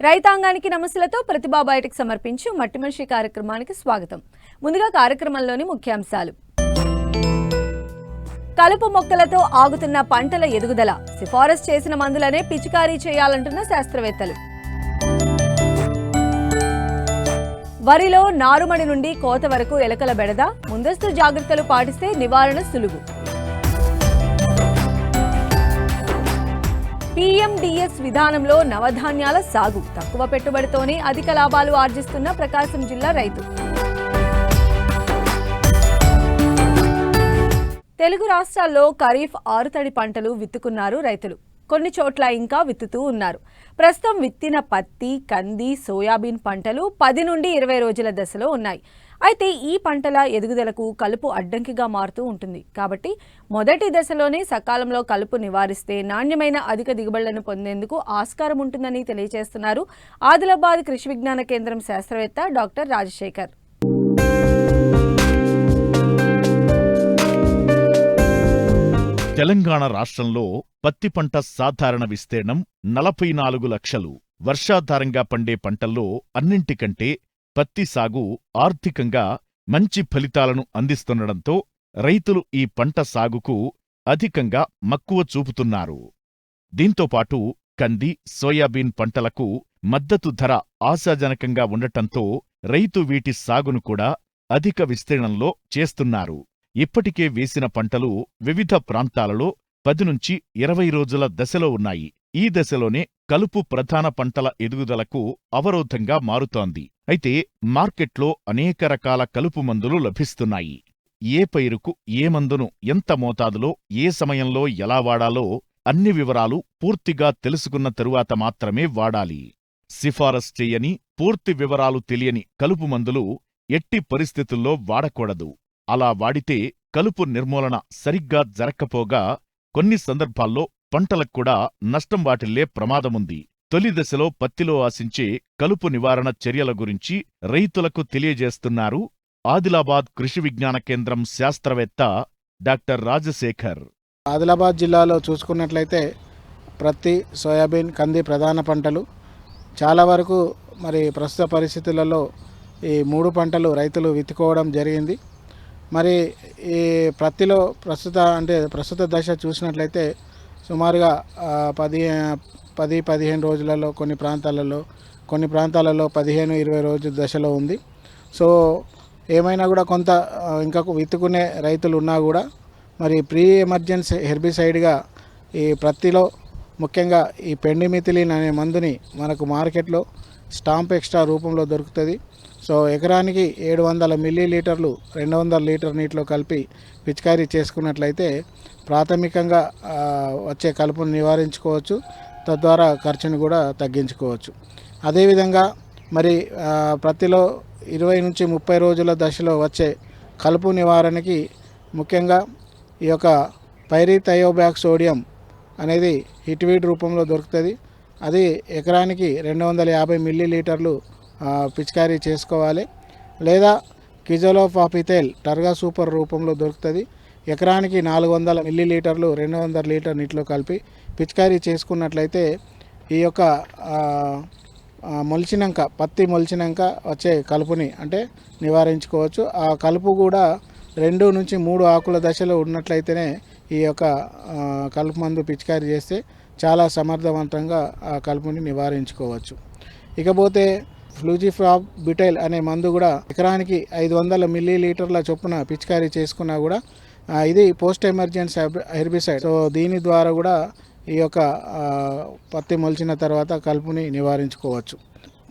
రైతాంగానికి నమస్సులతో ప్రతిభా బయటకు సమర్పించు మట్టి మనిషి కార్యక్రమానికి స్వాగతం. ముందుగా కార్యక్రమంలోని ముఖ్యాంశాలు. కలుపు మొక్కలతో ఆగుతున్న పంటల ఎదుగుదల, సిఫారసు చేసిన మందులనే పిచికారీ చేయాలంటున్న శాస్త్రవేత్తలు. వరిలో నారుమడి నుండి కోత వరకు ఎలకల బెడద, ముందస్తు జాగ్రత్తలు పాటిస్తే నివారణ సులువు. PMDS విధానంలో నవధాన్యాల సాగు, తక్కువ పెట్టుబడితోనే అధిక లాభాలు ఆర్జిస్తున్న ప్రకాశం జిల్లా రైతు. తెలుగు రాష్ట్రాల్లో ఖరీఫ్ ఆరుతడి పంటలు విత్తుకున్నారు రైతులు. కొన్ని చోట్ల ఇంకా విత్తుతూ ఉన్నారు. ప్రస్తుతం విత్తిన పత్తి, కంది, సోయాబీన్ పంటలు 10 నుండి 20 రోజుల దశలో ఉన్నాయి. అయితే ఈ పంటల ఎదుగుదలకు కలుపు అడ్డంకిగా మారుతూ ఉంటుంది. కాబట్టి మొదటి దశలోనే సకాలంలో కలుపు నివారిస్తే నాణ్యమైన అధిక దిగుబడులను పొందేందుకు ఆస్కారం ఉంటుందని తెలియజేస్తున్నారు ఆదిలాబాద్ కృషి విజ్ఞాన కేంద్రం శాస్త్రవేత్త డాక్టర్ రాజశేఖర్. తెలంగాణ రాష్ట్రంలో పత్తి పంట సాధారణ విస్తీర్ణం 44 లక్షలు. వర్షాధారంగా పండే పంటల్లో అన్నింటికంటే పత్తి సాగు ఆర్థికంగా మంచి ఫలితాలను అందిస్తుండటంతో రైతులు ఈ పంట సాగుకు అధికంగా మక్కువ చూపుతున్నారు. దీంతోపాటు కంది, సోయాబీన్ పంటలకు మద్దతు ధర ఆశాజనకంగా ఉండటంతో రైతు వీటి సాగును కూడా అధిక విస్తీర్ణంలో చేస్తున్నారు. ఇప్పటికే వేసిన పంటలు వివిధ ప్రాంతాలలో 10 నుంచి 20 రోజుల దశలో ఉన్నాయి. ఈ దశలోనే కలుపు ప్రధాన పంటల ఎదుగుదలకు అవరోధంగా మారుతోంది. అయితే మార్కెట్లో అనేక రకాల కలుపు మందులు లభిస్తున్నాయి. ఏ పైరుకు ఏ మందును ఎంత మోతాదులో ఏ సమయంలో ఎలా వాడాలో అన్ని వివరాలు పూర్తిగా తెలుసుకున్న తరువాత మాత్రమే వాడాలి. సిఫారసు చేయని, పూర్తి వివరాలు తెలియని కలుపు మందులు ఎట్టి పరిస్థితుల్లో వాడకూడదు. అలా వాడితే కలుపు నిర్మూలన సరిగ్గా జరక్కపోగా కొన్ని సందర్భాల్లో పంటలక్కూడా నష్టం వాటిల్లే ప్రమాదముంది. తొలి దశలో పత్తిలో ఆశించే కలుపు నివారణ చర్యల గురించి రైతులకు తెలియజేస్తున్నారు ఆదిలాబాద్ కృషి విజ్ఞాన కేంద్రం శాస్త్రవేత్త డాక్టర్ రాజశేఖర్. ఆదిలాబాద్ జిల్లాలో చూసుకున్నట్లయితే ప్రత్తి, సోయాబీన్, కంది ప్రధాన పంటలు. చాలా వరకు మరి ప్రస్తుత పరిస్థితులలో ఈ 3 పంటలు రైతులు విత్తుకోవడం జరిగింది. మరి ఈ ప్రత్తిలో ప్రస్తుత దశ చూసినట్లయితే సుమారుగా 10-15 రోజులలో కొన్ని ప్రాంతాలలో 15-20 రోజుల దశలో ఉంది. సో ఏమైనా కూడా కొంత ఇంకా విత్తుకునే రైతులు ఉన్నా కూడా మరి ప్రీ ఎమర్జెన్సీ హెర్బిసైడ్గా ఈ ప్రత్తిలో ముఖ్యంగా ఈ పెండిమిథిలిన్ అనే మందుని మనకు మార్కెట్లో స్టాంప్ ఎక్స్ట్రా రూపంలో దొరుకుతుంది. సో ఎకరానికి 700 మిల్లీలీటర్లు 200 లీటర్ నీటిలో కలిపి పిచికారీ చేసుకున్నట్లయితే ప్రాథమికంగా వచ్చే కలుపును నివారించుకోవచ్చు. తద్వారా ఖర్చును కూడా తగ్గించుకోవచ్చు. అదేవిధంగా మరి ప్రతిలో 20 నుంచి 30 రోజుల దశలో వచ్చే కలుపు నివారణకి ముఖ్యంగా ఈ యొక్క పైరిథయోబ్యాక్ సోడియం అనేది హిట్వీడ్ రూపంలో దొరుకుతుంది. అది ఎకరానికి 250 మిల్లీలీటర్లు పిచికారీ చేసుకోవాలి. లేదా కిజోలోఫాపిథేల్ టర్గా సూపర్ రూపంలో దొరుకుతుంది. ఎకరానికి 400 మిల్లీలీటర్లు 200 లీటర్ నీటిలో కలిపి పిచికారీ చేసుకున్నట్లయితే ఈ యొక్క పత్తి మొలిచినాక వచ్చే కలుపుని అంటే నివారించుకోవచ్చు. ఆ కలుపు కూడా 2 నుంచి 3 ఆకుల దశలో ఉన్నట్లయితేనే ఈ యొక్క కలుపు మందు పిచికారీ చేస్తే చాలా సమర్థవంతంగా ఆ కలుపుని నివారించుకోవచ్చు. ఇకపోతే ఫ్లూజిఫాబిటైల్ అనే మందు కూడా ఎకరానికి 500 మిల్లీలీటర్ల చొప్పున పిచికారీ చేసుకున్నా కూడా ఇది పోస్ట్ ఎమర్జెన్సీ హెర్బిసైడ్. సో దీని ద్వారా కూడా ఈ యొక్క పత్తి మొలిచిన తర్వాత కలుపుని నివారించుకోవచ్చు.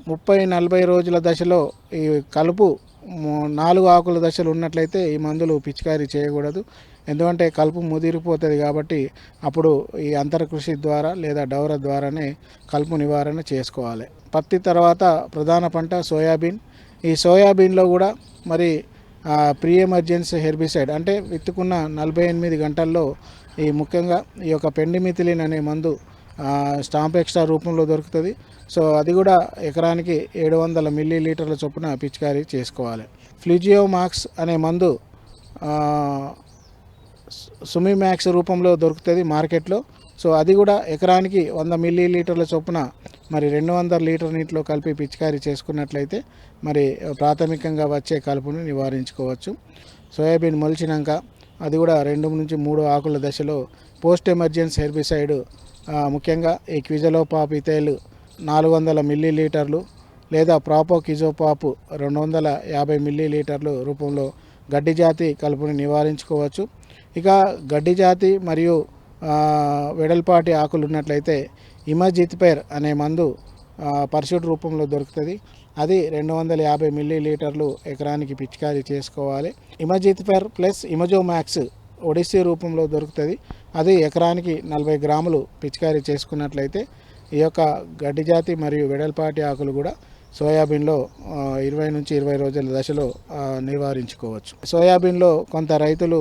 30-40 రోజుల దశలో ఈ కలుపు 4 ఆకుల దశలు ఉన్నట్లయితే ఈ మందులు పిచికారీ చేయకూడదు. ఎందుకంటే కలుపు ముదిరిపోతుంది కాబట్టి అప్పుడు ఈ అంతరకృషి ద్వారా లేదా డౌర ద్వారానే కలుపు నివారణ చేసుకోవాలి. పత్తి తర్వాత ప్రధాన పంట సోయాబీన్. ఈ సోయాబీన్లో కూడా మరి ప్రీ ఎమర్జెన్సీ హెర్బిసైడ్ అంటే విత్తుకున్న 48 గంటల్లో ఈ ముఖ్యంగా ఈ యొక్క పెండిమిథిలిన్ అనే మందు స్టాంప్ ఎక్స్ట్రా రూపంలో దొరుకుతుంది. సో అది కూడా ఎకరానికి 700 మిల్లీలీటర్ల చొప్పున పిచికారీ చేసుకోవాలి. ఫ్లూజియోమాక్స్ అనే మందు సుమిమాక్స్ రూపంలో దొరుకుతుంది మార్కెట్లో. సో అది కూడా ఎకరానికి 100 మిల్లీలీటర్ల చొప్పున మరి 200 లీటర్ నీటిలో కలిపి పిచికారీ చేసుకున్నట్లయితే మరి ప్రాథమికంగా వచ్చే కలుపును నివారించుకోవచ్చు. సోయాబీన్ మొలిచినాక అది కూడా 2 నుంచి 3 ఆకుల దశలో పోస్ట్ ఎమర్జెన్సీ హెర్బిసైడ్ ముఖ్యంగా ఈ క్విజలోపాప్ ఇథైల్ 400 మిల్లీలీటర్లు లేదా ప్రాపోకిజోపాప్ 250 మిల్లీలీటర్లు రూపంలో గడ్డి జాతి కలుపుని నివారించుకోవచ్చు. ఇక గడ్డి జాతి మరియు వెడల్పాటి ఆకులు ఉన్నట్లయితే ఇమజిత్పైర్ అనే మందు పర్షూట్ రూపంలో దొరుకుతుంది. అది 250 మిల్లీలీటర్లు ఎకరానికి పిచికారీ చేసుకోవాలి. ఇమజిత్పైర్ ప్లస్ ఇమజోమాక్స్ ఒడిస్సీ రూపంలో దొరుకుతుంది. అది ఎకరానికి 40 గ్రాములు పిచికారీ చేసుకున్నట్లయితే ఈ యొక్క గడ్డి జాతి మరియు వెడల్పాటి ఆకులు కూడా సోయాబీన్లో 20 నుంచి 20 రోజుల దశలో నివారించుకోవచ్చు. సోయాబీన్లో కొంత రైతులు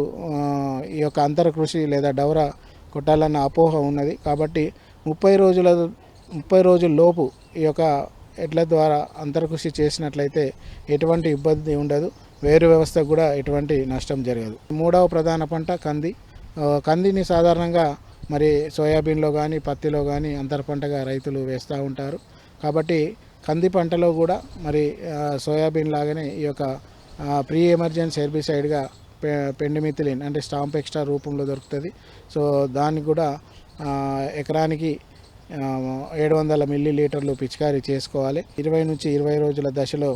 ఈ యొక్క అంతర కృషి లేదా డౌరా కొట్టాలన్న అపోహ ఉన్నది. కాబట్టి 30 రోజుల లోపు ఈ యొక్క ఎడ్ల ద్వారా అంతర కృషి చేసినట్లయితే ఎటువంటి ఇబ్బంది ఉండదు. వేరు వ్యవస్థకు కూడా ఎటువంటి నష్టం జరగదు. మూడవ ప్రధాన పంట కంది. కందిని సాధారణంగా మరి సోయాబీన్లో కానీ పత్తిలో కానీ అంతర పంటగా రైతులు వేస్తూ ఉంటారు. కాబట్టి కంది పంటలో కూడా మరి సోయాబీన్ లాగానే ఈ యొక్క ప్రీ ఎమర్జెన్సీ హెర్బిసైడ్గా పెండిమిథిలిన్ అంటే స్టాంప్ ఎక్స్ట్రా రూపంలో దొరుకుతుంది. సో దానికి కూడా ఎకరానికి 700 మిల్లీలీటర్లు పిచికారీ చేసుకోవాలి. 20 నుంచి 20 రోజుల దశలో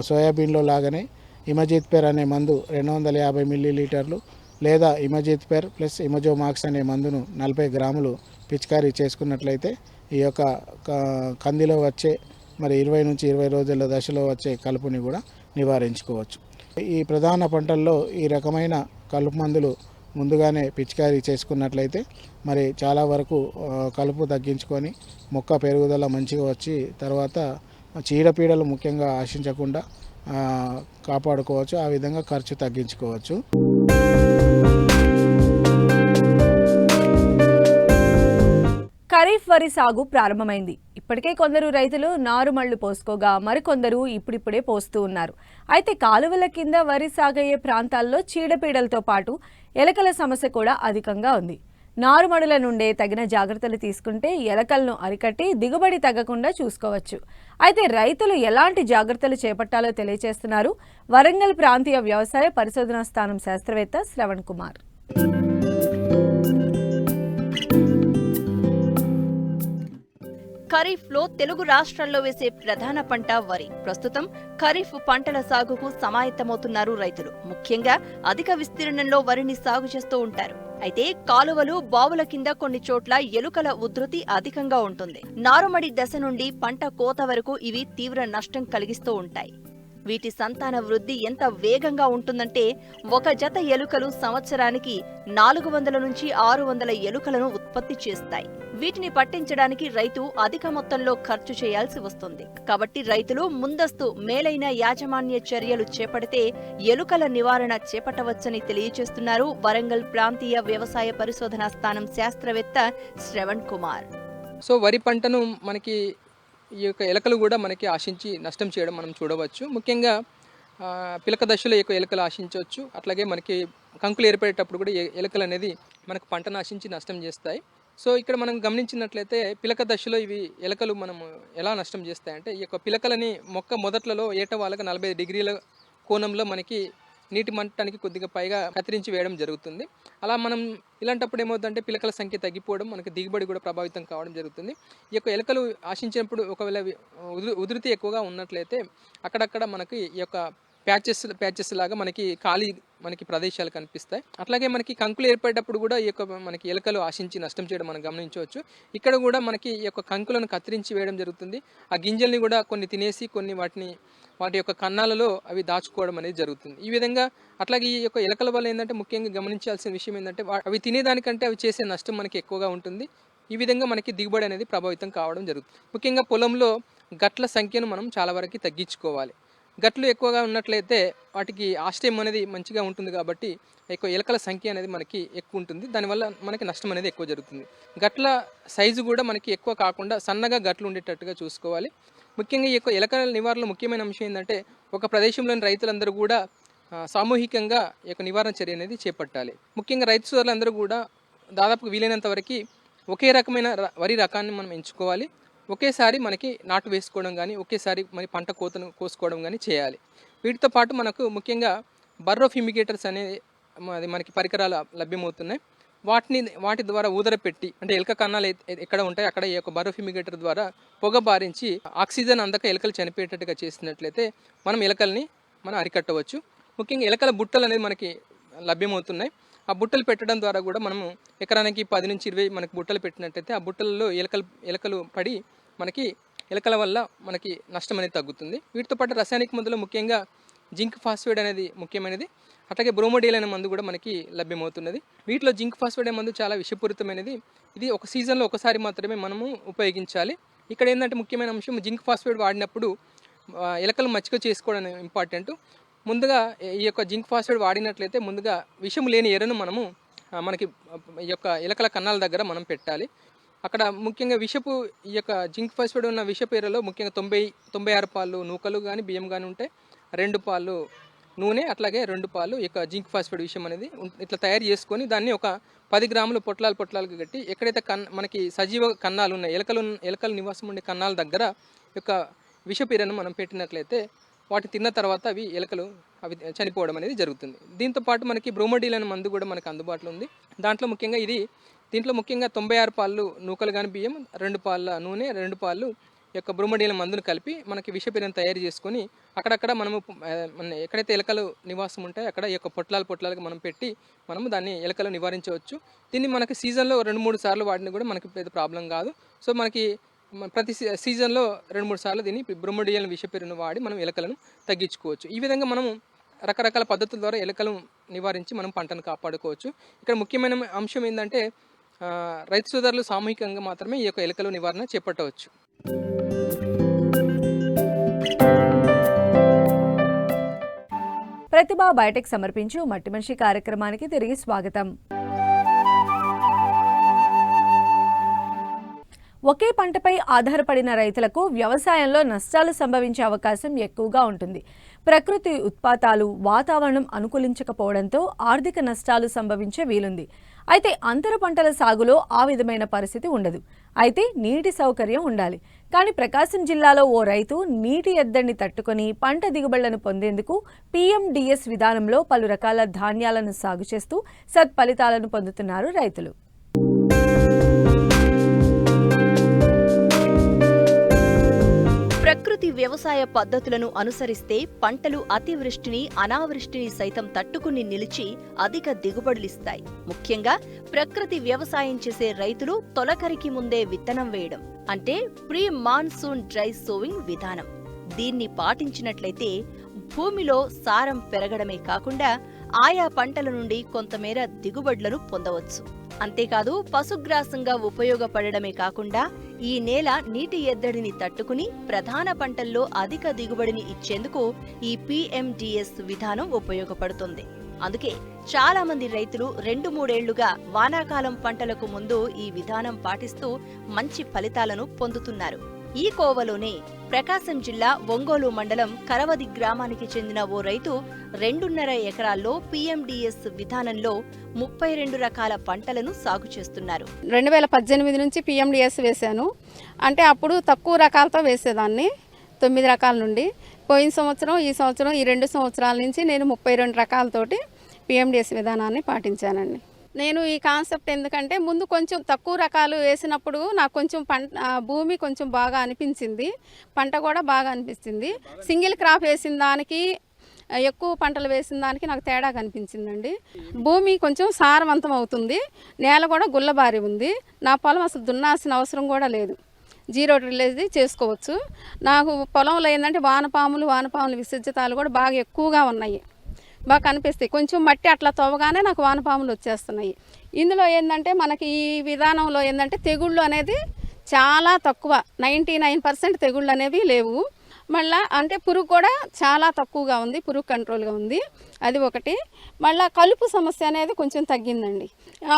సోయాబీన్లో లాగానే ఇమజిత్పేర్ అనే మందు 250 మిల్లీలీటర్లు లేదా ఇమజిత్పేర్ ప్లస్ ఇమజోమాక్స్ అనే మందును 40 గ్రాములు పిచికారీ చేసుకున్నట్లయితే ఈ యొక్క కందిలో వచ్చే మరి 20 నుంచి 20 రోజుల దశలో వచ్చే కలుపుని కూడా నివారించుకోవచ్చు. ఈ ప్రధాన పంటల్లో ఈ రకమైన కలుపు మందులు ముందుగానే పిచికారీ చేసుకున్నట్లయితే మరి చాలా వరకు కలుపు తగ్గించుకొని మొక్క పెరుగుదల మంచిగా వచ్చి తర్వాత చీడపీడలు ముఖ్యంగా ఆశించకుండా కాపాడుకోవచ్చు. ఆ విధంగా ఖర్చు తగ్గించుకోవచ్చు. ఖరీఫ్ వరి సాగు ప్రారంభమైంది. ఇప్పటికే కొందరు రైతులు నారుమళ్లు పోసుకోగా మరికొందరు ఇప్పుడిప్పుడే పోస్తూ ఉన్నారు. అయితే కాలువల కింద వరి సాగయ్యే ప్రాంతాల్లో చీడపీడలతో పాటు ఎలకల సమస్య కూడా అధికంగా ఉంది. నారుమడుల నుండే తగిన జాగ్రత్తలు తీసుకుంటే ఎలకలను అరికట్టి దిగుబడి తగ్గకుండా చూసుకోవచ్చు. అయితే రైతులు ఎలాంటి జాగ్రత్తలు చేపట్టాలో తెలియజేస్తున్నారు వరంగల్ ప్రాంతీయ వ్యవసాయ పరిశోధనా స్థానం శాస్త్రవేత్త శ్రవణ్ కుమార్. ఖరీఫ్లో తెలుగు రాష్ట్రాల్లో వేసే ప్రధాన పంట వరి. ప్రస్తుతం ఖరీఫ్ పంటల సాగుకు సమాయత్తమవుతున్నారు రైతులు. ముఖ్యంగా అధిక విస్తీర్ణంలో వరిని సాగు చేస్తూ ఉంటారు. అయితే కాలువలు, బావుల కింద కొన్ని చోట్ల ఎలుకల ఉధృతి అధికంగా ఉంటుంది. నారుమడి దశ నుండి పంట కోత వరకు ఇవి తీవ్ర నష్టం కలిగిస్తూ ఉంటాయి. వీటి సంతాన వృద్ధి ఎంత వేగంగా ఉంటుందంటే ఒక జత ఎలుకలు సంవత్సరానికి 400 నుంచి 600 ఎలుకలను ఉత్పత్తి చేస్తాయి. వీటిని పట్టించడానికి రైతు అధిక మొత్తంలో ఖర్చు చేయాల్సి వస్తుంది. కాబట్టి రైతులు ముందస్తు మేలైన యాజమాన్య చర్యలు చేపడితే ఎలుకల నివారణ చేపట్టవచ్చని తెలియజేస్తున్నారు వరంగల్ ప్రాంతీయ వ్యవసాయ పరిశోధనా స్థానం శాస్త్రవేత్త శ్రవణ్ కుమార్. సో వరి పంటను మనకి ఈ యొక్క ఎలకలు కూడా మనకి ఆశించి నష్టం చేయడం మనం చూడవచ్చు. ముఖ్యంగా పిలక దశలో ఎక్కువ ఎలకలు ఆశించవచ్చు. అట్లాగే మనకి కంకులు ఏర్పడేటప్పుడు కూడా ఎలకలు అనేది మనకు పంటను ఆశించి నష్టం చేస్తాయి. సో ఇక్కడ మనం గమనించినట్లయితే పిలక దశలో ఇవి ఎలకలు మనము ఎలా నష్టం చేస్తాయంటే ఈ యొక్క పిలకలని మొక్క మొదట్లలో ఏట వాళ్ళకి 45 డిగ్రీల కోణంలో మనకి నీటి మట్టానికి కొద్దిగా పైగా కత్తిరించి వేయడం జరుగుతుంది. అలా మనం ఇలాంటప్పుడు ఏమవుతుందంటే పిలకల సంఖ్య తగ్గిపోవడం, మనకి దిగుబడి కూడా ప్రభావితం కావడం జరుగుతుంది. ఈ యొక్క ఎలకలు ఆశించినప్పుడు ఒకవేళ ఉధృతి ఎక్కువగా ఉన్నట్లయితే అక్కడక్కడ మనకి ఈ యొక్క ప్యాచెస్ లాగా మనకి ప్రదేశాలు కనిపిస్తాయి. అట్లాగే మనకి కంకులు ఏర్పడేటప్పుడు కూడా ఈ యొక్క మనకి ఎలకలు ఆశించి నష్టం చేయడం మనం గమనించవచ్చు. ఇక్కడ కూడా మనకి ఈ యొక్క కంకులను కత్తిరించి వేయడం జరుగుతుంది. ఆ గింజల్ని కూడా కొన్ని తినేసి కొన్ని వాటి యొక్క కన్నాలలో అవి దాచుకోవడం అనేది జరుగుతుంది. ఈ విధంగా అట్లాగే ఈ యొక్క ఎలకల వల్ల ఏంటంటే ముఖ్యంగా గమనించాల్సిన విషయం ఏంటంటే అవి తినేదానికంటే అవి చేసే నష్టం మనకి ఎక్కువగా ఉంటుంది. ఈ విధంగా మనకి దిగుబడి అనేది ప్రభావితం కావడం జరుగుతుంది. ముఖ్యంగా పొలంలో గట్ల సంఖ్యను మనం చాలా వరకు తగ్గించుకోవాలి. గట్లు ఎక్కువగా ఉన్నట్లయితే వాటికి ఆశ్రయం అనేది మంచిగా ఉంటుంది. కాబట్టి ఎక్కువ ఎలకల సంఖ్య అనేది మనకి ఎక్కువ ఉంటుంది. దానివల్ల మనకి నష్టం అనేది ఎక్కువ జరుగుతుంది. గట్ల సైజు కూడా మనకి ఎక్కువ కాకుండా సన్నగా గట్లు ఉండేటట్టుగా చూసుకోవాలి. ముఖ్యంగా ఈ యొక్క ఎలకల నివారణలో ముఖ్యమైన అంశం ఏంటంటే ఒక ప్రదేశంలోని రైతులందరూ కూడా సామూహికంగా ఈ యొక్క నివారణ చర్య అనేది చేపట్టాలి. ముఖ్యంగా రైతు సోదరులందరూ కూడా దాదాపు వీలైనంత వరకు ఒకే రకమైన వరి రకాన్ని మనం ఎంచుకోవాలి. ఒకేసారి మనకి నాటు వేసుకోవడం కానీ, ఒకేసారి మరి పంట కోతను కోసుకోవడం కానీ చేయాలి. వీటితో పాటు మనకు ముఖ్యంగా బర్రో ఫ్యూమిగేటర్స్ అనేది మనకి పరికరాలు లభ్యమవుతున్నాయి. వాటి ద్వారా ఊదర పెట్టి, అంటే ఎలక కన్నాలు ఎక్కడ ఉంటాయి అక్కడ ఈ యొక్క బర్రో ఫ్యూమిగేటర్ ద్వారా పొగ బారించి ఆక్సిజన్ అందక ఎలకలు చనిపోయేటట్టుగా చేసినట్లయితే మనం ఎలకల్ని అరికట్టవచ్చు. ముఖ్యంగా ఎలకల బుట్టలు అనేది మనకి లభ్యమవుతున్నాయి. ఆ బుట్టలు పెట్టడం ద్వారా కూడా మనము ఎకరానికి 10 నుంచి 20 మనకి బుట్టలు పెట్టినట్టయితే ఆ బుట్టలలో ఎలకలు పడి మనకి ఎలకల వల్ల మనకి నష్టం అనేది తగ్గుతుంది. వీటితో పాటు రసాయనిక మందులు ముఖ్యంగా జింక్ ఫాస్ఫేట్ అనేది ముఖ్యమైనది. అట్లాగే బ్రోమోడిల్ అనే మందు కూడా మనకి లభ్యమవుతున్నది. వీటిలో జింక్ ఫాస్ఫేట్ అనే మందు చాలా విషపూరితమైనది. ఇది ఒక సీజన్లో ఒకసారి మాత్రమే మనము ఉపయోగించాలి. ఇక్కడ ఏంటంటే ముఖ్యమైన అంశం, జింక్ ఫాస్ఫేట్ వాడినప్పుడు ఎలకలు మచ్చిక చేసుకోవడం ఇంపార్టెంట్. ముందుగా ఈ యొక్క జింక్ ఫాస్ఫేట్ వాడినట్లయితే ముందుగా విషం లేని ఎరను మనకి ఈ యొక్క ఎలకల కన్నాల దగ్గర మనం పెట్టాలి. అక్కడ ముఖ్యంగా ఈ యొక్క జింక్ ఫాస్ఫేట్ ఉన్న విషపు ఎరలో ముఖ్యంగా 96 పాలు నూకలు కానీ బియ్యం కానీ ఉంటాయి, 2 పాలు నూనె, అట్లాగే 2 పాలు ఈ యొక్క జింక్ ఫాస్ఫేట్ విషయం అనేది ఇట్లా తయారు చేసుకొని దాన్ని ఒక 10 గ్రాములు పొట్లాలుగా కట్టి ఎక్కడైతే మనకి సజీవ కన్నాలు ఉన్నాయి, ఎలకలు నివాసం ఉండే కన్నాల దగ్గర యొక్క విషపు ఎరను మనం పెట్టినట్లయితే వాటి తిన్న తర్వాత ఎలకలు చనిపోవడం అనేది జరుగుతుంది. దీంతో పాటు మనకి బ్రోమోడిల్ అనే మందు కూడా మనకు అందుబాటులో ఉంది. దీంట్లో ముఖ్యంగా 96 పాలు నూకలు కానీ బియ్యం, 2 పాల నూనె, 2 పాలు యొక్క బ్రోమోడిల్ మందును కలిపి మనకి విషపీరను తయారు చేసుకొని అక్కడక్కడ మనము ఎక్కడైతే ఎలకలు నివాసం ఉంటాయో అక్కడ ఈ యొక్క పొట్లాలుగా మనం పెట్టి మనము దాన్ని ఎలకలు నివారించవచ్చు. దీన్ని మనకి సీజన్లో 2-3 సార్లు వాడినా కూడా మనకి పెద్ద ప్రాబ్లం కాదు. సో మనకి ప్రతి సీజన్లో 2-3 సార్లు దీన్ని బ్రోమోడిల్ విషపీరను వాడి మనం ఎలకలను తగ్గించుకోవచ్చు. ఈ విధంగా మనము రకరకాల పద్ధతుల ద్వారా ఎలకలను నివారించి మనం పంటను కాపాడుకోవచ్చు. ఇక్కడ ముఖ్యమైన అంశం ఏంటంటే రైతు సోదరులు సామూహికంగా మాత్రమే ఈ యొక్క ఎలకల నివారణ చేపట్టవచ్చు. ప్రతిభ బయోటెక్ సమర్పించు మట్టి మనిషి కార్యక్రమానికి తిరిగి స్వాగతం. ఒకే పంటపై ఆధారపడిన రైతులకు వ్యవసాయంలో నష్టాలు సంభవించే అవకాశం ఎక్కువగా ఉంటుంది. ప్రకృతి ఉత్పాతాలు, వాతావరణం అనుకూలించకపోవడంతో ఆర్థిక నష్టాలు సంభవించే వీలుంది. అయితే అంతర పంటల సాగులో ఆ విధమైన పరిస్థితి ఉండదు. అయితే నీటి సౌకర్యం ఉండాలి. కానీ ప్రకాశం జిల్లాలో ఓ రైతు నీటి ఎద్దడిని తట్టుకొని పంట దిగుబడులను పొందేందుకు PMDS విధానంలో పలు రకాల ధాన్యాలను సాగు చేస్తూ సత్ఫలితాలను పొందుతున్నారు రైతులు. ప్రకృతి వ్యవసాయ పద్ధతులను అనుసరిస్తే పంటలు అతివృష్టిని, అనావృష్టిని సైతం తట్టుకుని నిలిచి అధిక దిగుబడులిస్తాయి. ముఖ్యంగా ప్రకృతి వ్యవసాయం చేసే రైతులు తొలకరికి ముందే విత్తనం వేయడం అంటే ప్రీ మాన్సూన్ డ్రై సోవింగ్ విధానం. దీన్ని పాటించినట్లయితే భూమిలో సారం పెరగడమే కాకుండా ఆయా పంటల నుండి కొంతమేర దిగుబడులను పొందవచ్చు. అంతేకాదు పశుగ్రాసంగా ఉపయోగపడడమే కాకుండా ఈ నేల నీటి ఎద్దడిని తట్టుకుని ప్రధాన పంటల్లో అధిక దిగుబడిని ఇచ్చేందుకు ఈ PMDS విధానం ఉపయోగపడుతుంది. అందుకే చాలా మంది రైతులు 2-3 ఏళ్లుగా వానాకాలం పంటలకు ముందు ఈ విధానం పాటిస్తూ మంచి ఫలితాలను పొందుతున్నారు. ఈ కోవలోనే ప్రకాశం జిల్లా ఒంగోలు మండలం కరవది గ్రామానికి చెందిన ఓ రైతు 2.5 ఎకరాల్లో PMDS విధానంలో 32 రకాల పంటలను సాగు చేస్తున్నారు. 2018 నుంచి PMDS వేశాను. అంటే అప్పుడు తక్కువ రకాలతో వేసేదాన్ని, 9 రకాల నుండి. పోయిన సంవత్సరం, ఈ సంవత్సరం, ఈ 2 సంవత్సరాల నుంచి నేను 32 రకాలతోటి PMDS విధానాన్ని పాటించానండి. నేను ఈ కాన్సెప్ట్ ఎందుకంటే ముందు కొంచెం తక్కువ రకాలు వేసినప్పుడు నాకు కొంచెం భూమి కొంచెం బాగా అనిపించింది, పంట కూడా బాగా అనిపిస్తుంది. సింగిల్ క్రాప్ వేసిన దానికి ఎక్కువ పంటలు వేసిన దానికి నాకు తేడా కనిపించిందండి. భూమి కొంచెం సారవంతం అవుతుంది, నేల కూడా గుల్లబారి ఉంది. నా పొలం అసలు దున్నాల్సిన అవసరం కూడా లేదు, 0 డ్రిల్లేజ్ చేసుకోవచ్చు. నాకు పొలంలో ఏంటంటే వానపాములు విసర్జితాలు కూడా బాగా ఎక్కువగా ఉన్నాయి, బాగా కనిపిస్తాయి. కొంచెం మట్టి అట్లా తవ్వగానే నాకు వానపాములు వచ్చేస్తున్నాయి. ఇందులో ఏంటంటే మనకి ఈ విధానంలో ఏంటంటే తెగుళ్ళు అనేది చాలా తక్కువ, 99% తెగుళ్ళు అనేవి లేవు. మళ్ళీ అంటే పురుగు కూడా చాలా తక్కువగా ఉంది, పురుగు కంట్రోల్గా ఉంది, అది ఒకటి. మళ్ళీ కలుపు సమస్య అనేది కొంచెం తగ్గిందండి.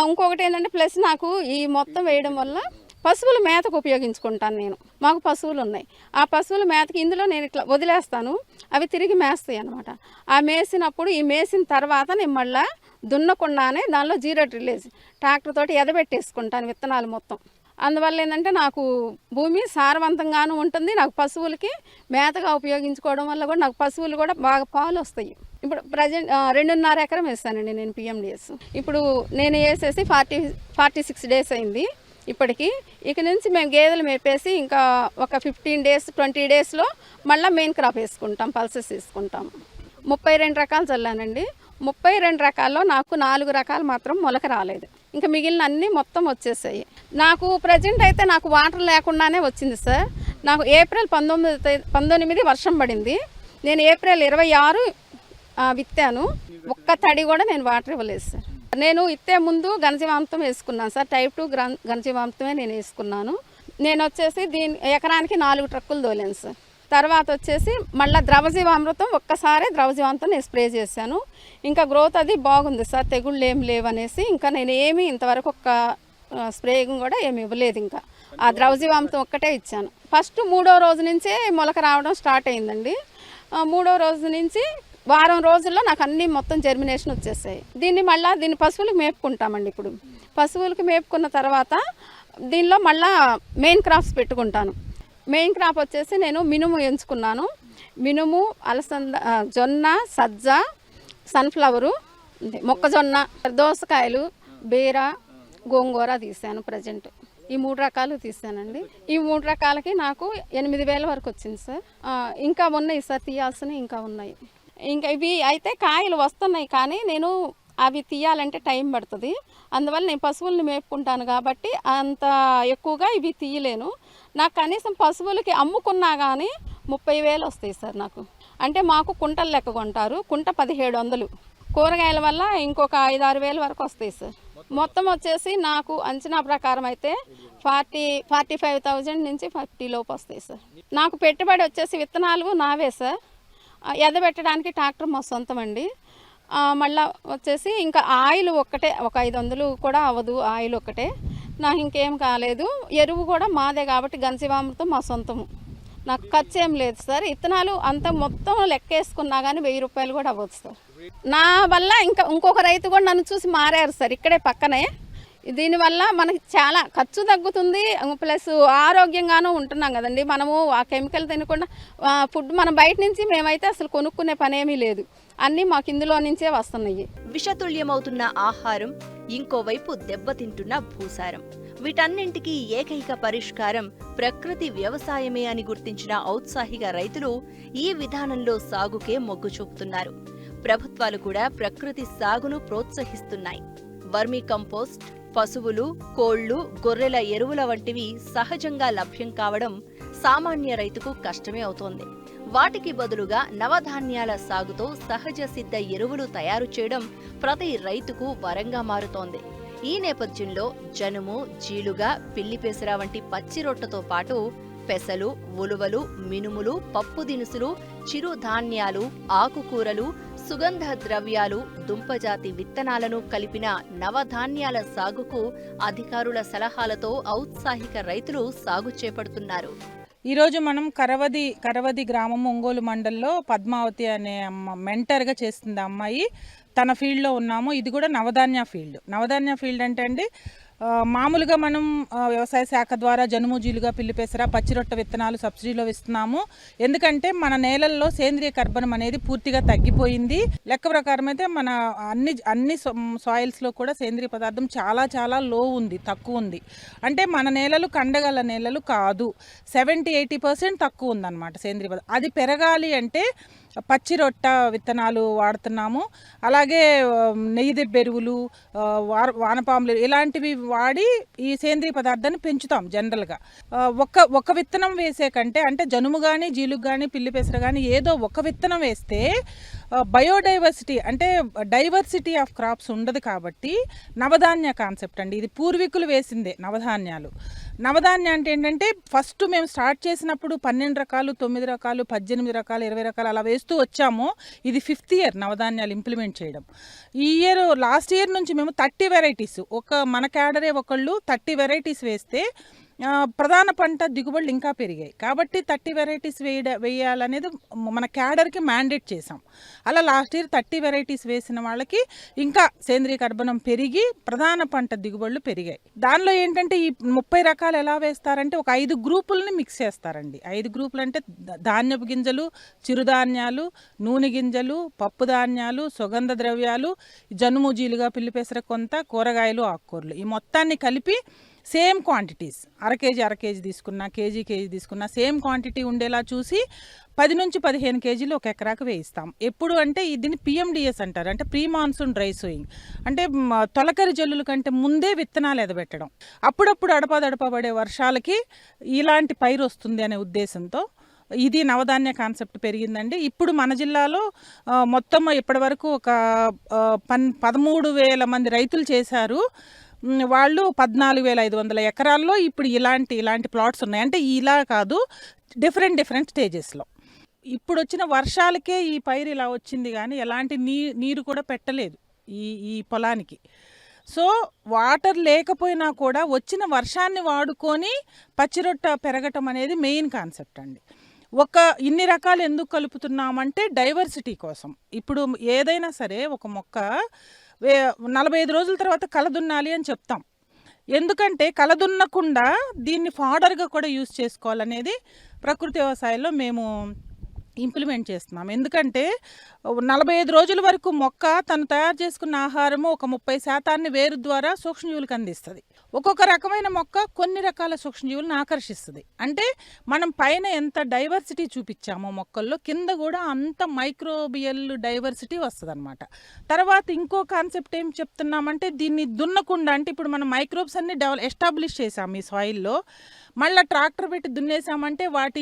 ఇంకొకటి ఏంటంటే ప్లస్ నాకు ఈ మొత్తం వేయడం వల్ల పశువుల మేతకు ఉపయోగించుకుంటాను నేను. మాకు పశువులు ఉన్నాయి, ఆ పశువుల మేతకి ఇందులో నేను ఇట్లా వదిలేస్తాను, అవి తిరిగి మేస్తాయి అన్నమాట. ఆ మేసినప్పుడు ఈ మేసిన తర్వాత నేను మళ్ళీ దున్నకుండానే దానిలో జీరో డ్రిల్లేజ్ ట్రాక్టర్ తోటి ఎదబెట్టేసుకుంటాను విత్తనాలు మొత్తం. అందువల్ల ఏంటంటే నాకు భూమి సారవంతంగాను ఉంటుంది, నాకు పశువులకి మేతగా ఉపయోగించుకోవడం వల్ల కూడా నాకు పశువులు కూడా బాగా పాలు వస్తాయి. ఇప్పుడు ప్రజెంట్ 2.5 ఎకరం వేస్తానండి నేను PMDS. ఇప్పుడు నేను వేసేసి 46 డేస్ అయింది ఇప్పటికి. ఇక నుంచి మేము గేదెలు మేపేసి ఇంకా ఒక 15 డేస్ 20 డేస్లో మళ్ళీ మెయిన్ క్రాప్ వేసుకుంటాం, పల్సెస్ వేసుకుంటాం. 32 రకాలు చల్లానండి. 32 రకాల్లో నాకు 4 రకాలు మాత్రం మొలక రాలేదు, ఇంకా మిగిలిన అన్నీ మొత్తం వచ్చేసాయి. నాకు ప్రజెంట్ అయితే నాకు వాటర్ లేకుండానే వచ్చింది సార్. నాకు ఏప్రిల్ 19 వర్షం పడింది, నేను ఏప్రిల్ 26 విత్తాను. ఒక్క తడి కూడా నేను వాటర్ ఇవ్వలేదు సార్. నేను ఇత్తే ముందు ఘనజీవామృతం వేసుకున్నాను సార్, టైప్ 2 ఘనజీవామృతమే నేను వేసుకున్నాను. నేను వచ్చేసి ఎకరానికి 4 ట్రక్కులు తోలాను సార్. తర్వాత వచ్చేసి మళ్ళీ ద్రవజీవామృతం ఒక్కసారి ద్రవజీవామృతం నేను స్ప్రే చేశాను. ఇంకా గ్రోత్ అది బాగుంది సార్, తెగుళ్ళు ఏం లేవనేసి ఇంకా నేను ఏమి ఇంతవరకు ఒక్క స్ప్రేయింగ్ కూడా ఏమి ఇవ్వలేదు. ఇంకా ఆ ద్రవజీవామృతం ఒక్కటే ఇచ్చాను. ఫస్ట్ 3వ రోజు నుంచే మొలక రావడం స్టార్ట్ అయిందండి. 3వ రోజు నుంచి వారం రోజుల్లో నాకు అన్నీ మొత్తం జర్మినేషన్ వచ్చేసాయి. దీన్ని పశువులకు మేపుకుంటామండి. ఇప్పుడు పశువులకు మేపుకున్న తర్వాత దీనిలో మళ్ళీ మెయిన్ క్రాప్స్ పెట్టుకుంటాను. మెయిన్ క్రాప్ వచ్చేసి నేను మినుము ఎంచుకున్నాను. మినుము, అలసంద, జొన్న, సజ్జ, సన్ఫ్లవరు, మొక్కజొన్న, దోసకాయలు, బీర, గోంగూర తీసాను ప్రజెంట్. ఈ 3 రకాలు తీసానండి. ఈ 3 రకాలకి నాకు 8,000 వరకు వచ్చింది సార్. ఇంకా ఉన్నాయి సార్, తీయాల్సినవి ఇంకా ఉన్నాయి. ఇంకా ఇవి అయితే కాయలు వస్తున్నాయి, కానీ నేను అవి తీయాలంటే టైం పడుతుంది. అందువల్ల నేను పశువుల్ని మేపుకుంటాను కాబట్టి అంత ఎక్కువగా ఇవి తీయలేను. నాకు కనీసం పశువులకి అమ్ముకున్నా కానీ 30,000 వస్తాయి సార్ నాకు. అంటే మాకు కుంటలు లెక్క కొంటారు, కుంట 1,700. కూరగాయల వల్ల ఇంకొక 5-6 వేల వరకు వస్తాయి సార్. మొత్తం వచ్చేసి నాకు అంచనా ప్రకారం అయితే 45,000 నుంచి 50 లోపు వస్తాయి సార్. నాకు పెట్టుబడి వచ్చేసి విత్తనాలు నావే సార్, ఎదబెట్టడానికి ట్రాక్టర్ మా సొంతం అండి. మళ్ళీ వచ్చేసి ఇంకా ఆయిల్ ఒక్కటే, ఒక 500 కూడా అవ్వదు ఆయిల్ ఒక్కటే. నాకు ఇంకేం కాలేదు. ఎరువు కూడా మాదే కాబట్టి ఘనజీవామృతం మా సొంతము, నాకు ఖర్చు ఏం లేదు సార్. విత్తనాలు అంత మొత్తం లెక్కేసుకున్నా కానీ 1000 రూపాయలు కూడా అవ్వదు సార్. నా వల్ల ఇంకొక రైతు కూడా నన్ను చూసి మారారు సార్ ఇక్కడే పక్కనే. దీనివల్ల మనకి చాలా ఖర్చు తగ్గుతుంది, ప్లస్ ఆరోగ్యంగానూ ఉంటున్నాం కదండి. మనము ఆ కెమికల్ తినకుండా ఫుడ్ మనం బయట నుంచి మేమైతే అసలు కొనుక్కునే పనేమీ లేదు, అన్నీ మాకు ఇందులో నుంచే వస్తున్నాయి. విషతుల్యమవుతున్న ఆహారం, ఇంకోవైపు దెబ్బతింటున్న భూసారం, వీటన్నింటికీ ఏకైక పరిష్కారం ప్రకృతి వ్యవసాయమే అని గుర్తించిన ఔత్సాహిక రైతులు ఈ విధానంలో సాగుకే మొగ్గు చూపుతున్నారు. ప్రభుత్వాలు కూడా ప్రకృతి సాగును ప్రోత్సహిస్తున్నాయి. వర్మీ కంపోస్ట్, పశువులు, కోళ్లు, గొర్రెల ఎరువుల వంటివి సహజంగా లభ్యం కావడం సామాన్య రైతుకు కష్టమే అవుతోంది. వాటికి బదులుగా నవధాన్యాల సాగుతో సహజ సిద్ధ ఎరువులు తయారు చేయడం ప్రతి రైతుకు వరంగా మారుతోంది. ఈ నేపథ్యంలో జనుము, జీలుగా, పిల్లిపెసర వంటి పచ్చి రొట్టతో పాటు పెసలు, ఉలువలు, మినుములు, పప్పు దినుసులు, చిరుధాన్యాలు, ఆకుకూరలు, సుగంధ ద్రవ్యాలు, దుంపజాతి విత్తనాలను కలిపిన నవధాన్యాల సాగుకు అధికారుల సలహాలతో ఔత్సాహిక రైతులు సాగు చేపడుతున్నారు. ఈరోజు మనం కరవది గ్రామం ఒంగోలు మండల్లో పద్మావతి అనే మెంటర్గా చేస్తుంది అమ్మాయి, తన ఫీల్డ్లో ఉన్నాము. ఇది కూడా నవధాన్య ఫీల్డ్ అంటే అండి, మామూలుగా మనం వ్యవసాయ శాఖ ద్వారా జనుము, జీలుగా, పిల్లిపెసర, పచ్చిరొట్ట విత్తనాలు సబ్సిడీలో ఇస్తున్నాము. ఎందుకంటే మన నేలల్లో సేంద్రియ కర్బనం అనేది పూర్తిగా తగ్గిపోయింది. లెక్క ప్రకారం అయితే మన అన్ని సాయిల్స్లో కూడా సేంద్రియ పదార్థం చాలా లో ఉంది, తక్కువ ఉంది. అంటే మన నేలలు కండగల నేలలు కాదు, 70-80% తక్కువ ఉందన్నమాట సేంద్రియ పదార్థం. అది పెరగాలి అంటే పచ్చిరొట్ట విత్తనాలు వాడుతున్నాము. అలాగే నెయ్యి దెబ్బెరువులు, వానపాములు ఇలాంటివి వాడి ఈ సేంద్రియ పదార్థాన్ని పెంచుతాం. జనరల్గా ఒక విత్తనం వేసే కంటే, అంటే జనుము కానీ, జీలుగు కానీ, పిల్లిపెసర కానీ ఏదో ఒక విత్తనం వేస్తే బయోడైవర్సిటీ అంటే డైవర్సిటీ ఆఫ్ క్రాప్స్ ఉండదు. కాబట్టి నవధాన్య కాన్సెప్ట్ అండి, ఇది పూర్వీకులు వేసిందే నవధాన్యాలు. నవధాన్య అంటే ఏంటంటే ఫస్ట్ మేము స్టార్ట్ చేసినప్పుడు 12 రకాలు, 9 రకాలు, 18 రకాలు, 20 రకాలు అలా వేస్తూ వచ్చాము. ఇది 5th ఇయర్ నవధాన్యాలు ఇంప్లిమెంట్ చేయడం. ఈ లాస్ట్ ఇయర్ నుంచి మేము 30 వెరైటీస్, మన క్యాడరే ఒకళ్ళు 30 వెరైటీస్ వేస్తే ప్రధాన పంట దిగుబడులు ఇంకా పెరిగాయి. కాబట్టి 30 వెరైటీస్ వేయాలనేది మన క్యాడర్కి మ్యాండేట్ చేసాం. అలా లాస్ట్ ఇయర్ 30 వెరైటీస్ వేసిన వాళ్ళకి ఇంకా సేంద్రీయ కర్బనం పెరిగి ప్రధాన పంట దిగుబడులు పెరిగాయి. దానిలో ఏంటంటే ఈ 30 రకాలు ఎలా వేస్తారంటే ఒక 5 గ్రూపులని మిక్స్ చేస్తారండి. 5 గ్రూపులు అంటే ధాన్యపు గింజలు, చిరుధాన్యాలు, నూనె గింజలు, పప్పు ధాన్యాలు, సుగంధ ద్రవ్యాలు, జనుముజీలుగా పిల్లిపెసర కొంత, కూరగాయలు, ఆకుకూరలు, ఈ మొత్తాన్ని కలిపి సేమ్ క్వాంటిటీస్ అర కేజీ తీసుకున్నా, కేజీ తీసుకున్నా సేమ్ క్వాంటిటీ ఉండేలా చూసి 10 నుంచి 15 కేజీలు ఒక ఎకరాకు వేయిస్తాం. ఎప్పుడు అంటే దీన్ని PMDS అంటారు, అంటే ప్రీ మాన్సూన్ డ్రై సోయింగ్. అంటే తొలకరి జల్లుల కంటే ముందే విత్తనాలు ఎదబెట్టడం. అప్పుడప్పుడు అడపాదడపబడే వర్షాలకి ఇలాంటి పైరు వస్తుంది అనే ఉద్దేశంతో ఇది నవధాన్య కాన్సెప్ట్ పెరిగిందండి. ఇప్పుడు మన జిల్లాలో మొత్తం ఇప్పటి వరకు ఒక 13,000 మంది రైతులు చేశారు. వాళ్ళు 14,500 ఎకరాల్లో ఇప్పుడు ఇలాంటి ప్లాట్స్ ఉన్నాయి. అంటే ఇలా కాదు, డిఫరెంట్ స్టేజెస్లో. ఇప్పుడు వచ్చిన వర్షాలకే ఈ పైరు ఇలా వచ్చింది, కానీ ఎలాంటి నీరు కూడా పెట్టలేదు ఈ పొలానికి. సో వాటర్ లేకపోయినా కూడా వచ్చిన వర్షాన్ని వాడుకొని పచ్చిరొట్ట పెరగటం అనేది మెయిన్ కాన్సెప్ట్ అండి. ఇన్ని రకాలు ఎందుకు కలుపుతున్నామంటే డైవర్సిటీ కోసం. ఇప్పుడు ఏదైనా సరే ఒక మొక్క 45 రోజుల తర్వాత కలదున్నాలి అని చెప్తాం. ఎందుకంటే కలదున్నకుండా దీన్ని ఫాడర్గా కూడా యూజ్ చేసుకోవాలనేది ప్రకృతి వ్యవసాయంలో మేము ఇంప్లిమెంట్ చేస్తున్నాం. ఎందుకంటే 45 రోజుల వరకు మొక్క తను తయారు చేసుకున్న ఆహారము ఒక 30% వేరు ద్వారా సూక్ష్మజీవులకు అందిస్తుంది. ఒక్కొక్క రకమైన మొక్క కొన్ని రకాల సూక్ష్మజీవులను ఆకర్షిస్తుంది. అంటే మనం పైన ఎంత డైవర్సిటీ చూపించామో మొక్కల్లో, కింద కూడా అంత మైక్రోబియల్ డైవర్సిటీ వస్తుంది అనమాట. తర్వాత ఇంకో కాన్సెప్ట్ ఏం చెప్తున్నామంటే దీన్ని దున్నకుండా, అంటే ఇప్పుడు మనం మైక్రోబ్స్ అన్ని ఎస్టాబ్లిష్ చేసాం ఈ సాయిల్లో, మళ్ళీ ట్రాక్టర్ పెట్టి దున్నేసామంటే వాటి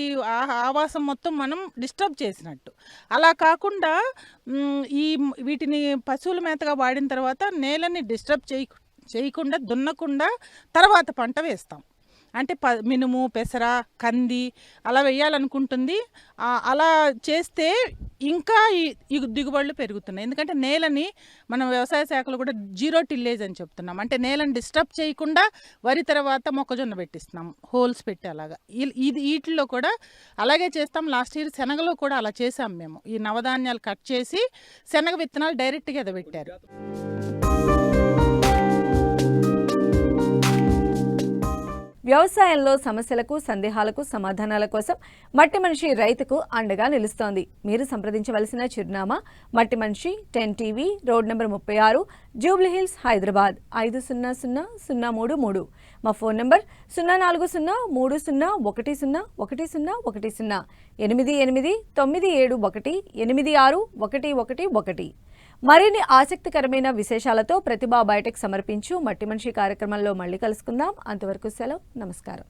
ఆవాసం మొత్తం మనం డిస్టర్బ్ చేసినట్టు. అలా కాకుండా వీటిని పశువుల మేతగా వాడిన తర్వాత నేలని డిస్టర్బ్ చేయకుండా దున్నకుండా తర్వాత పంట వేస్తాం. అంటే మినుము, పెసర, కంది అలా వేయాలనుకుంటుంది. అలా చేస్తే ఇంకా ఈ దిగుబడులు పెరుగుతున్నాయి. ఎందుకంటే నేలని మనం వ్యవసాయ శాఖలో కూడా 0 టిల్లేజ్ అని చెప్తున్నాం. అంటే నేలని డిస్టర్బ్ చేయకుండా వరి తర్వాత మొక్కజొన్న పెట్టిస్తున్నాం, హోల్స్ పెట్టి. అలాగా వీటిల్లో కూడా అలాగే చేస్తాం. లాస్ట్ ఇయర్ శనగలో కూడా అలా చేసాం మేము. ఈ నవధాన్యాలు కట్ చేసి శనగ విత్తనాలు డైరెక్ట్గా ఎదబెట్టారు. వ్యవసాయంలో సమస్యలకు, సందేహాలకు సమాధానాల కోసం మట్టి మనిషి రైతుకు అండగా నిలుస్తోంది. మీరు సంప్రదించవలసిన చిరునామా మట్టి మనిషి 10 TV, road number 36, Jubilee Hills, Hyderabad 500033. మా ఫోన్ నెంబర్ 04030010110 8897186111. మరిన్ని ఆసక్తికరమైన విశేషాలతో ప్రతిభా బయోటెక్ సమర్పించు మట్టి మనిషి కార్యక్రమంలో మళ్ళీ కలుసుకుందాం. అంతవరకు సెలవు, నమస్కారం.